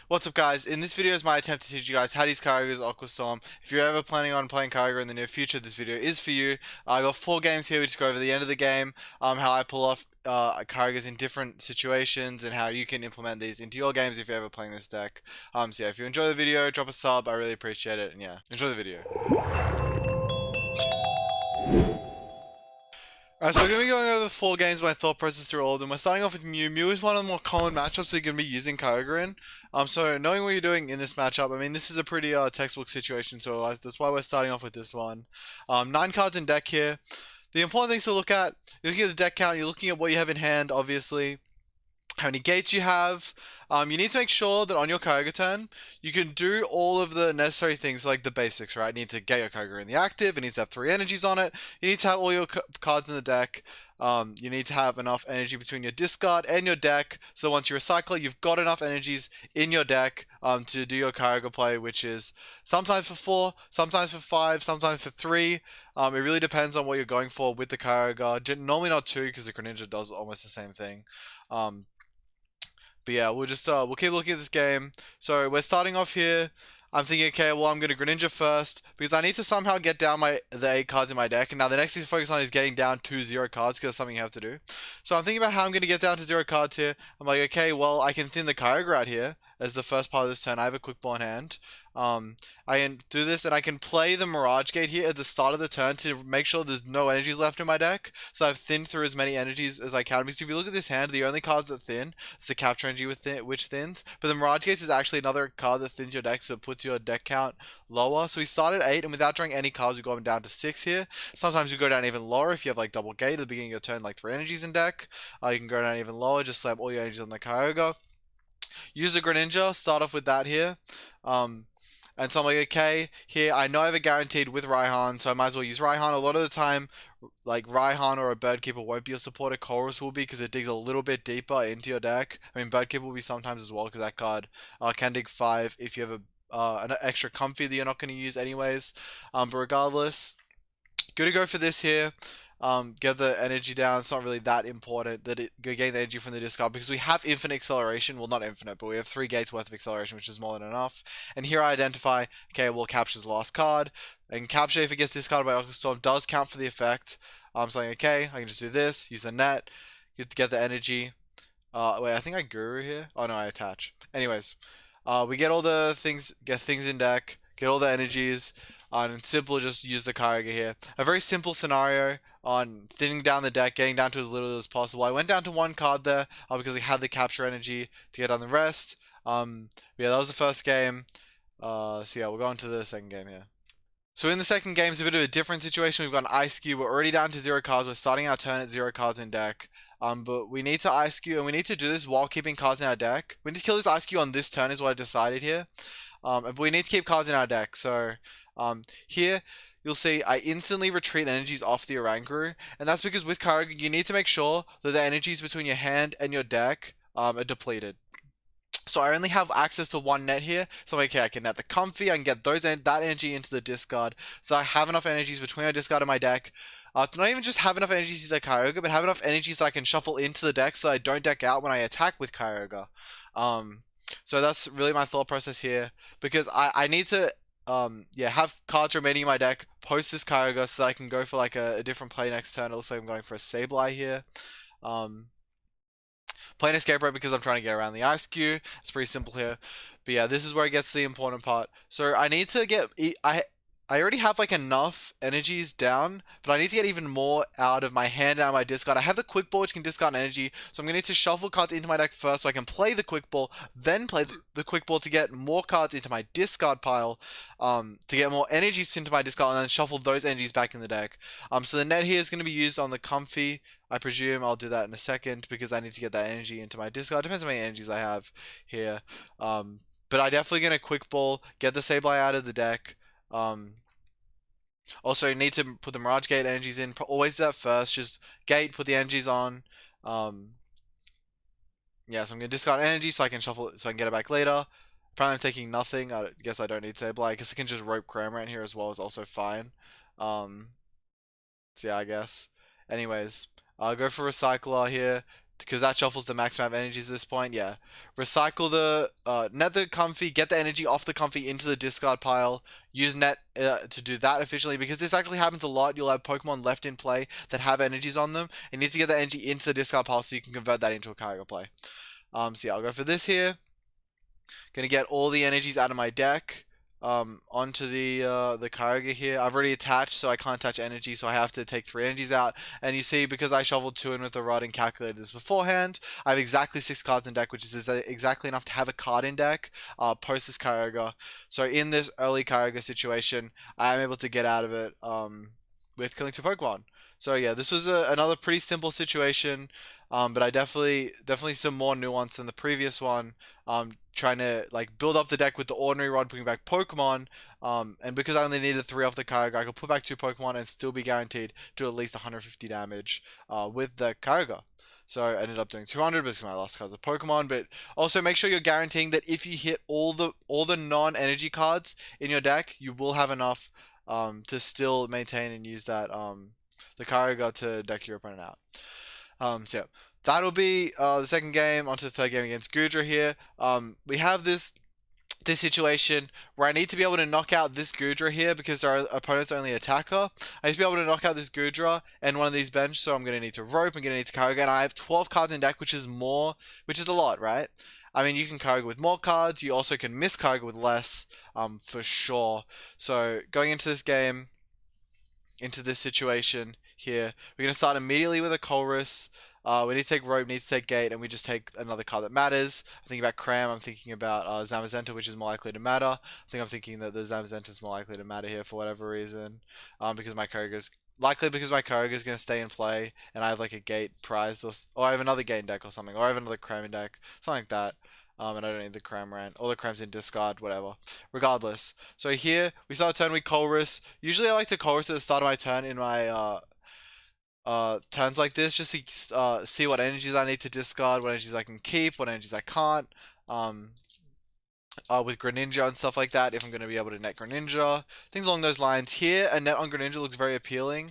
What's up, guys? In this video is my attempt to teach you guys how to use Kyogre's Aqua Storm. If you're ever planning on playing Kyogre in the near future, this video is for you. I got 4 games here. We just go over the end of the game, how I pull off Kyogres in different situations, and how you can implement these into your games if you're ever playing this deck. So yeah, if you enjoy the video, drop a sub. I really appreciate it, and yeah, enjoy the video. Alright, so we're going to be going over the 4 games, my thought process through all of them. We're starting off with Mew. Mew is one of the more common matchups that you're going to be using Kyogre in. So knowing what you're doing in this matchup, I mean, this is a pretty textbook situation, so that's why we're starting off with this one. 9 cards in deck here. The important things to look at, you're looking at the deck count, you're looking at what you have in hand, obviously. How many gates you have. You need to make sure that on your Kyogre turn, you can do all of the necessary things like the basics, right? You need to get your Kyogre in the active, it needs to have 3 energies on it, you need to have all your cards in the deck, you need to have enough energy between your discard and your deck, so once you recycle, you've got enough energies in your deck to do your Kyogre play, which is sometimes for 4, sometimes for 5, sometimes for 3. It really depends on what you're going for with the Kyogre. Normally not 2, because the Greninja does almost the same thing. But yeah, we'll keep looking at this game. So we're starting off here. I'm thinking, okay, well, I'm going to Greninja first because I need to somehow get down the 8 cards in my deck. And now the next thing to focus on is getting down to 0 cards because that's something you have to do. So I'm thinking about how I'm going to get down to 0 cards here. I'm like, okay, well, I can thin the Kyogre out here as the first part of this turn. I have a Quick Ball in hand. I can do this and I can play the Mirage Gate here at the start of the turn to make sure there's no energies left in my deck. So I've thinned through as many energies as I can. Because if you look at this hand, the only cards that thin is the Capture Energy which thins. But the Mirage Gate is actually another card that thins your deck, so it puts your deck count lower. So we start at 8, and without drawing any cards, we go down to 6 here. Sometimes you go down even lower if you have like double gate at the beginning of your turn, like 3 energies in deck. You can go down even lower, just slam all your energies on the Kyogre. Use the Greninja, start off with that here. And so I'm like, okay, here I know I have a guaranteed with Raihan, so I might as well use Raihan. A lot of the time, like Raihan or a Birdkeeper won't be a supporter. Chorus will be because it digs a little bit deeper into your deck. I mean, Birdkeeper will be sometimes as well because that card can dig 5 if you have an extra comfy that you're not going to use anyways. But regardless, good to go for this here. Get the energy down. It's not really that important that it gain the energy from the discard because we have infinite acceleration. Well, not infinite, but we have 3 gates worth of acceleration, which is more than enough. And here I identify, okay, well, capture's the last card. And capture, if it gets discarded by Aqua Storm, does count for the effect. I'm saying, okay, I can just do this, use the net, get the energy. Wait, I think I Guru here. Oh no, I attach. Anyways, we get all the things, get things in deck, get all the energies. And simple, just use the Kyogre here. A very simple scenario on thinning down the deck, getting down to as little as possible. I went down to 1 card there because I had the capture energy to get on the rest. Yeah, that was the first game. So yeah, we'll go on to the second game here. So in the second game, it's a bit of a different situation. We've got an Ice Cube. We're already down to 0 cards. We're starting our turn at 0 cards in deck. But we need to Ice Cube, and we need to do this while keeping cards in our deck. We need to kill this Ice Cube on this turn is what I decided here. But we need to keep cards in our deck. So here, you'll see I instantly retreat energies off the Oranguru, and that's because with Kyogre, you need to make sure that the energies between your hand and your deck are depleted. So I only have access to 1 net here, so okay, I can net the Comfy, I can get that energy into the discard, so I have enough energies between my discard and my deck. To not even just have enough energies to the Kyogre, but have enough energies that I can shuffle into the deck so that I don't deck out when I attack with Kyogre. So that's really my thought process here, because I need to yeah, have cards remaining in my deck post this Kyogre so that I can go for like a different play next turn. It looks like I'm going for a Sableye here. Playing Escape Rope because I'm trying to get around the Ice Cube. It's pretty simple here. But yeah, this is where it gets to the important part. So I need to get... I already have like enough energies down, but I need to get even more out of my hand and out of my discard. I have the Quick Ball which can discard energy, so I'm going to need to shuffle cards into my deck first so I can play the Quick Ball, then play the Quick Ball to get more cards into my discard pile, to get more energies into my discard, and then shuffle those energies back in the deck. So the net here is going to be used on the Comfy. I presume I'll do that in a second because I need to get that energy into my discard. Depends on how many energies I have here. But I definitely going to Quick Ball, get the Sableye out of the deck. Also, need to put the Mirage Gate energies in. Always do that first. Just gate, put the energies on. Yeah, so I'm going to discard energy so I can shuffle it, so I can get it back later. Apparently I'm taking nothing. I guess I don't need Sableye. I guess I can just rope Cramorant here as well is also fine. So yeah, I guess. Anyways, I'll go for Recycler here. because that shuffles the max amount of energies at this point. Yeah, recycle the net the comfy, get the energy off the comfy into the discard pile. Use net to do that efficiently because this actually happens a lot. You'll have Pokemon left in play that have energies on them. You need to get the energy into the discard pile so you can convert that into a Kyogre play. So yeah, I'll go for this here. Gonna get all the energies out of my deck onto the Kyogre here. I've already attached, so I can't attach energy, so I have to take 3 energies out. And you see, because I shuffled 2 in with the rod and calculated this beforehand, I have exactly 6 cards in deck, which is exactly enough to have a card in deck post this Kyogre. So in this early Kyogre situation, I am able to get out of it with killing 2 Pokemon. So yeah, this was another pretty simple situation, but I definitely some more nuance than the previous one. Trying to like build up the deck with the ordinary rod, bring back Pokemon, and because I only needed 3 off the Kyogre, I could put back 2 Pokemon and still be guaranteed to do at least 150 damage with the Kyogre. So I ended up doing 200 because my last card's a Pokemon, but also make sure you're guaranteeing that if you hit all the non-energy cards in your deck, you will have enough to still maintain and use that the Kyogre to deck your opponent out. So yeah, that'll be the second game. Onto the third game against Goodra here. We have this situation where I need to be able to knock out this Goodra here because our opponent's only attacker. I need to be able to knock out this Goodra and one of these bench, so I'm going to need to rope, I'm going to need to Kyogre, and I have 12 cards in deck, which is a lot, right? I mean, you can Kyogre with more cards, you also can miss Kyogre with less, for sure. So going into this game, into this situation here, we're going to start immediately with a Colress. We need to take Rope, need to take Gate, and we just take another card that matters. I'm thinking about Cram, I'm thinking about Zamazenta, which is more likely to matter. I'm thinking that the Zamazenta is more likely to matter here for whatever reason. Because my Kyogre's because my Kyogre is going to stay in play, and I have like a Gate prize, or I have another Gate in deck or something, or I have another Cram in deck, something like that. And I don't need the Cramorant. All the Cram's in discard, whatever. Regardless. So here, we start a turn with Colress. Usually I like to Colress at the start of my turn in my turns like this, just to see what energies I need to discard, what energies I can keep, what energies I can't. With Greninja and stuff like that, if I'm going to be able to net Greninja. Things along those lines. Here, a net on Greninja looks very appealing.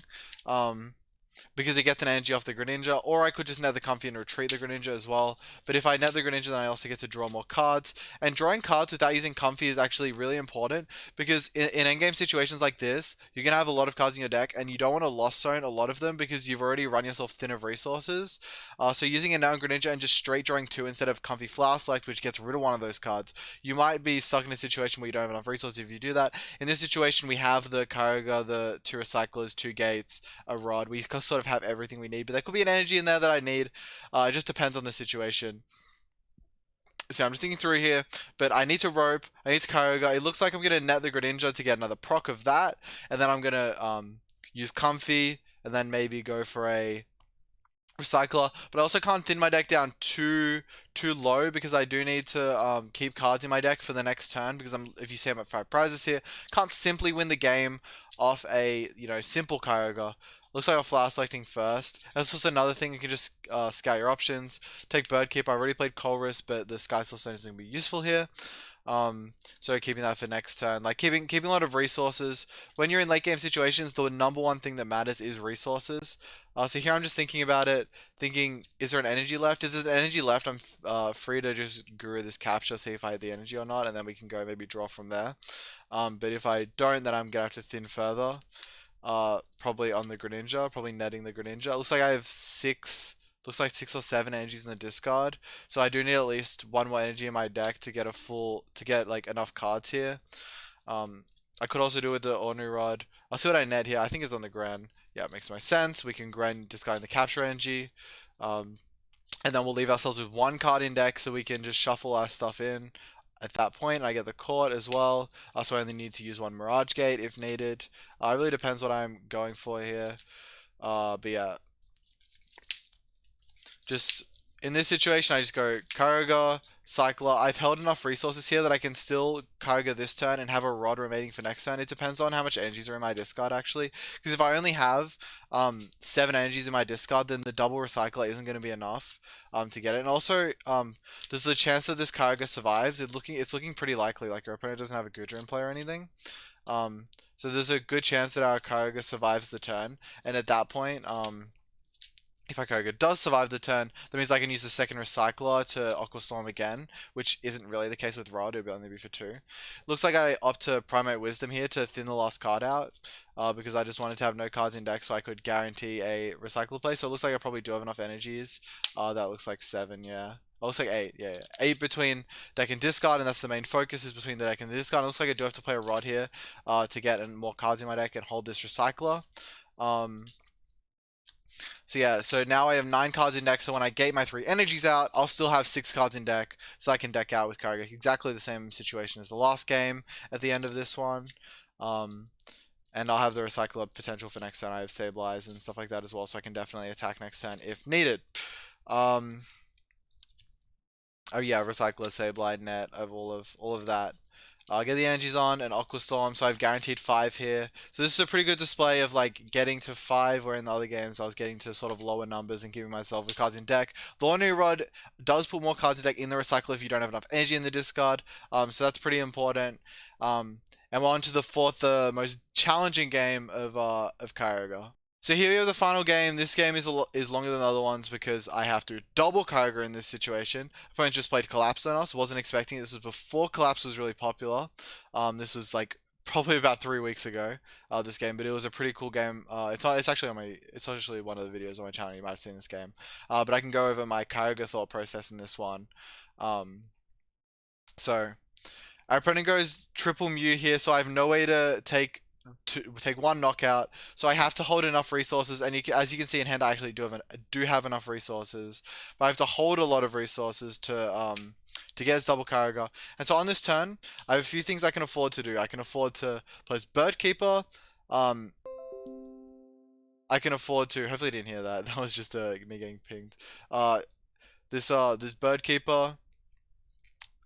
Because it gets an energy off the Greninja, or I could just net the Comfy and retreat the Greninja as well. But if I net the Greninja, then I also get to draw more cards. And drawing cards without using Comfy is actually really important, because in endgame situations like this, you're going to have a lot of cards in your deck, and you don't want to Lost Zone a lot of them, because you've already run yourself thin of resources. So using a net on Greninja and just straight drawing 2 instead of Comfy Flower Select, which gets rid of one of those cards, you might be stuck in a situation where you don't have enough resources if you do that. In this situation, we have the Kyogre, the 2 Recyclers, 2 Gates, a Rod. We sort of have everything we need, but there could be an energy in there that I need. It just depends on the situation. So I'm just thinking through here, but I need to rope, I need to Kyogre. It looks like I'm going to net the Greninja to get another proc of that, and then I'm going to use Comfy, and then maybe go for a Recycler, but I also can't thin my deck down too low, because I do need to keep cards in my deck for the next turn, because if you see I'm at 5 prizes here, can't simply win the game off a simple Kyogre. Looks like I'm flower selecting first. That's just another thing, you can just scout your options. Take Bird Keep. I already played Colress, but the Sky Soul Stone is going to be useful here. So keeping that for next turn, like keeping a lot of resources. When you're in late game situations, the number one thing that matters is resources. So here I'm just thinking about it, thinking, is there an energy left? If there's an energy left, I'm free to just Guru this capture, see if I had the energy or not, and then we can go maybe draw from there. But if I don't, then I'm gonna have to thin further. Probably on the Greninja, probably netting the Greninja. It looks like I have 6 or 7 energies in the discard, so I do need at least 1 more energy in my deck to get like enough cards here. I could also do with the ordinary rod. I'll see what I net here. I think it's on the ground. Yeah, it makes my sense. We can discard the capture energy, and then we'll leave ourselves with 1 card in deck, so we can just shuffle our stuff in. At that point, I get the court as well. So I only need to use 1 Mirage Gate if needed. It really depends what I'm going for here. But yeah, just in this situation, I just go Kyogre, Cycler. I've held enough resources here that I can still Kyogre this turn and have a Rod remaining for next turn. It depends on how much energies are in my discard, actually. Because if I only have 7 energies in my discard, then the double Recycler isn't going to be enough to get it. And also, there's the chance that this Kyogre survives. It's looking pretty likely. Like, your opponent doesn't have a Goodra in play or anything. So there's a good chance that our Kyogre survives the turn. And at that point, If our Kyogre does survive the turn, that means I can use the second Recycler to Aqua Storm again, which isn't really the case with Rod, it would only be for 2. Looks like I opt to Primate Wisdom here to thin the last card out, because I just wanted to have no cards in deck so I could guarantee a Recycle play. So it looks like I probably do have enough energies. That looks like 7, yeah. Oh, looks like 8, yeah. 8 between deck and discard, and that's the main focus, is between the deck and the discard. It looks like I do have to play a Rod here to get more cards in my deck and hold this Recycler. So yeah, so now I have 9 cards in deck, so when I gate my 3 energies out, I'll still have 6 cards in deck, so I can deck out with Kyogre. Exactly the same situation as the last game at the end of this one. And I'll have the Recycler potential for next turn. I have Sableye and stuff like that as well, so I can definitely attack next turn if needed. Oh yeah, Recycler, Sableye, Net, of all of that. I'll get the energies on and Aqua Storm, so I've guaranteed 5 here. So this is a pretty good display of like getting to 5, where in the other games I was getting to sort of lower numbers and giving myself the cards in deck. The Ordinary Rod does put more cards in deck in the Recycle if you don't have enough energy in the discard, so that's pretty important. And we're on to the fourth, most challenging game of Kyogre. So here we have the final game. This game is longer than the other ones because I have to double Kyogre in this situation. Opponent just played Collapse on us. Wasn't expecting it. This was before Collapse was really popular. This was like probably about 3 weeks ago. This game, but it was a pretty cool game. It's actually on my it's actually one of the videos on my channel. You might have seen this game. But I can go over my Kyogre thought process in this one. So our opponent goes triple Mew here, so I have no way to take 1 knockout. So I have to hold enough resources, and as you can see in hand, I actually do have enough resources, but I have to hold a lot of resources to get his double Kyogre. And so on this turn, I have a few things I can afford to do. I can afford to place Bird Keeper. I can afford to. Hopefully, you didn't hear that. That was just me getting pinged. This Bird Keeper.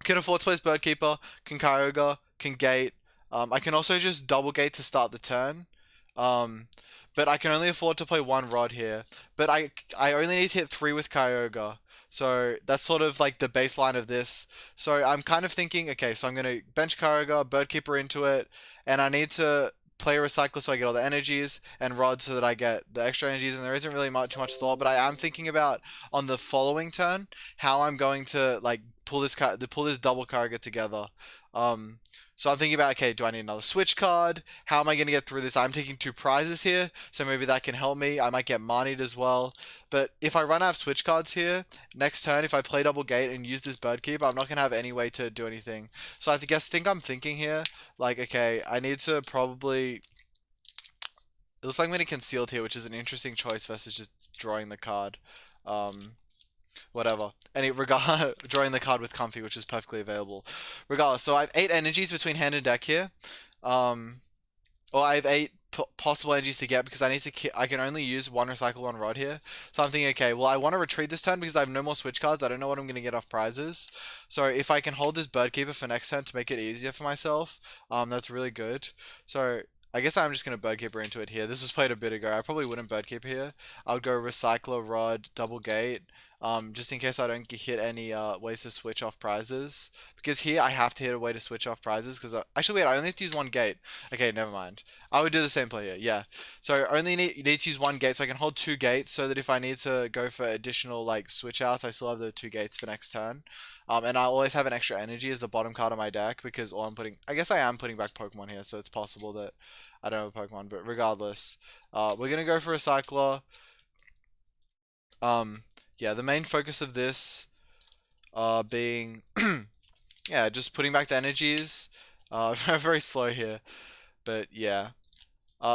Can afford to place Bird Keeper, can Kyogre, can Gate. I can also just double Gate to start the turn. But I can only afford to play 1 Rod here. But I only need to hit 3 with Kyogre. So that's sort of like the baseline of this. So I'm kind of thinking, okay, so I'm going to bench Kyogre, Bird Keeper into it, and I need to play a Recycler so I get all the energies, and Rod so that I get the extra energies, and there isn't really much thought, but I am thinking about on the following turn how I'm going to like pull this double Kyogre together. So I'm thinking about, okay, do I need another switch card? How am I going to get through this? I'm taking 2 prizes here, so maybe that can help me. I might get Manied as well. But if I run out of switch cards here, next turn, if I play double Gate and use this Bird Keep, I'm not going to have any way to do anything. So I think I'm thinking here, like, okay, I need to probably... It looks like I'm going to Concealed here, which is an interesting choice versus just drawing the card. Whatever. Drawing the card with Comfy, which is perfectly available. Regardless, so I have 8 energies between hand and deck here. Or I have 8 possible energies to get because I can only use 1 Recycle on Rod here. So I'm thinking, okay, well I want to retreat this turn because I have no more switch cards. I don't know what I'm going to get off prizes. So if I can hold this Bird Keeper for next turn to make it easier for myself, that's really good. So I guess I'm just going to Bird Keeper into it here. This was played a bit ago. I probably wouldn't Bird Keeper here. I would go Recycler, Rod, Double Gate, just in case I don't hit any ways to switch off prizes. Because here I have to hit a way to switch off prizes. Because actually, wait, I only have to use 1 gate. Okay, never mind. I would do the same play here. Yeah. So I only need to use 1 gate, so I can hold 2 gates, so that if I need to go for additional like switch outs, I still have the 2 gates for next turn. And I always have an extra energy as the bottom card of my deck because I guess I am putting back Pokemon here, so it's possible that I don't have a Pokemon, but regardless, we're gonna go for a Recycler. Yeah, the main focus of this, being, yeah, just putting back the energies. Very slow here, but yeah.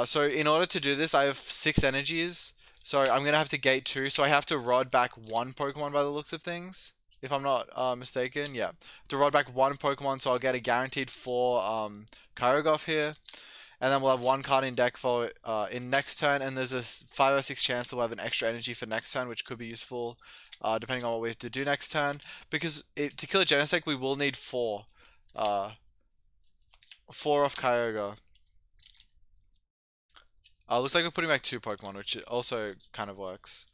So in order to do this, I have 6 energies. So I'm gonna have to gate 2. So I have to Rod back 1 Pokemon by the looks of things, if I'm not mistaken. Yeah, to Rod back 1 Pokemon, so I'll get a guaranteed 4 Kyogre here. And then we'll have 1 card in deck for in next turn, and there's a 5 or 6 chance that we'll have an extra energy for next turn, which could be useful depending on what we have to do next turn. Because to kill a Genesect, we will need 4. 4 off Kyogre. Looks like we're putting back 2 Pokemon, which also kind of works.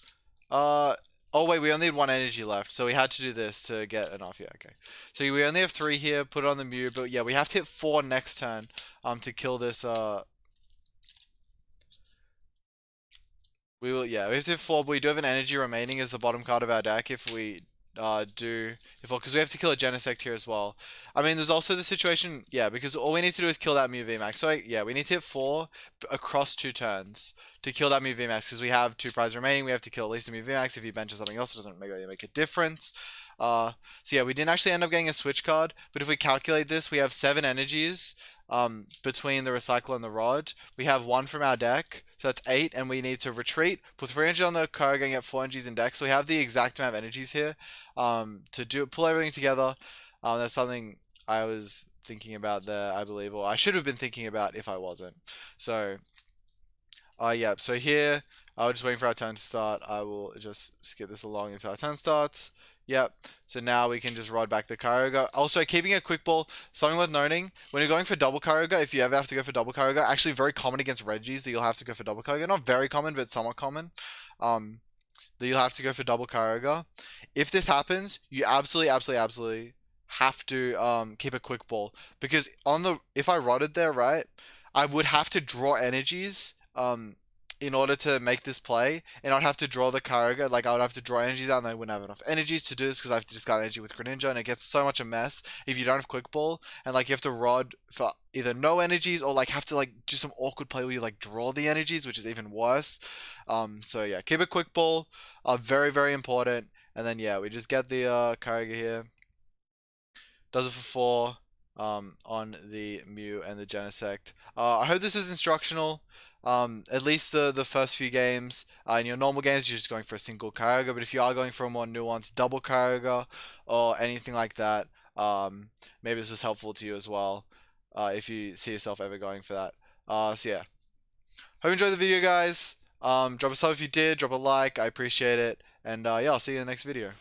Oh wait, we only had 1 energy left, so we had to do this to get enough. Yeah, okay. So we only have 3 here, put it on the Mew, but yeah, we have to hit 4 next turn to kill this We will, yeah, we have to hit 4, but we do have an energy remaining as the bottom card of our deck if we do, if because we have to kill a Genesect here as well. I mean, there's also the situation, yeah, because all we need to do is kill that Mew VMAX. So, yeah, we need to hit 4 across 2 turns to kill that Mew VMAX because we have 2 prizes remaining. We have to kill at least a Mew VMAX. If he benches something else, it doesn't really make a difference. So, yeah, we didn't actually end up getting a switch card, but if we calculate this, we have 7 energies between the recycle and the rod. We have 1 from our deck, so that's 8, and we need to retreat, put 300 on the card, and get 4 energies in deck. So we have the exact amount of energies here to pull everything together. That's something I was thinking about there, I believe, or I should have been thinking about if I wasn't. So, yeah, so here, we're just waiting for our turn to start. I will just skip this along until our turn starts. Yep. So now we can just rod back the Kyogre. Also, keeping a quick ball, something worth noting, when you're going for double Kyogre, if you ever have to go for double Kyogre, actually very common against Regis that you'll have to go for double Kyogre. Not very common, but somewhat common. Um, that you'll have to go for double Kyogre. If this happens, you absolutely have to keep a quick ball. Because if I rodded there, right, I would have to draw energies in order to make this play, and I'd have to draw the Kyogre. Like I would have to draw energies out, and I wouldn't have enough energies to do this because I have to discard energy with Greninja, and it gets so much a mess if you don't have Quick Ball, and like you have to rod for either no energies or like have to like do some awkward play where you like draw the energies, which is even worse. So yeah, keep a Quick Ball, very important, and then yeah, we just get the Kyogre here. Does it for 4 on the Mew and the Genesect. I hope this is instructional. At least the first few games. In your normal games, you're just going for a single Kyogre, but if you are going for a more nuanced double Kyogre or anything like that, maybe this is helpful to you as well if you see yourself ever going for that. So yeah, hope you enjoyed the video, guys. Drop a sub if you did, drop a like, I appreciate it, and yeah, I'll see you in the next video.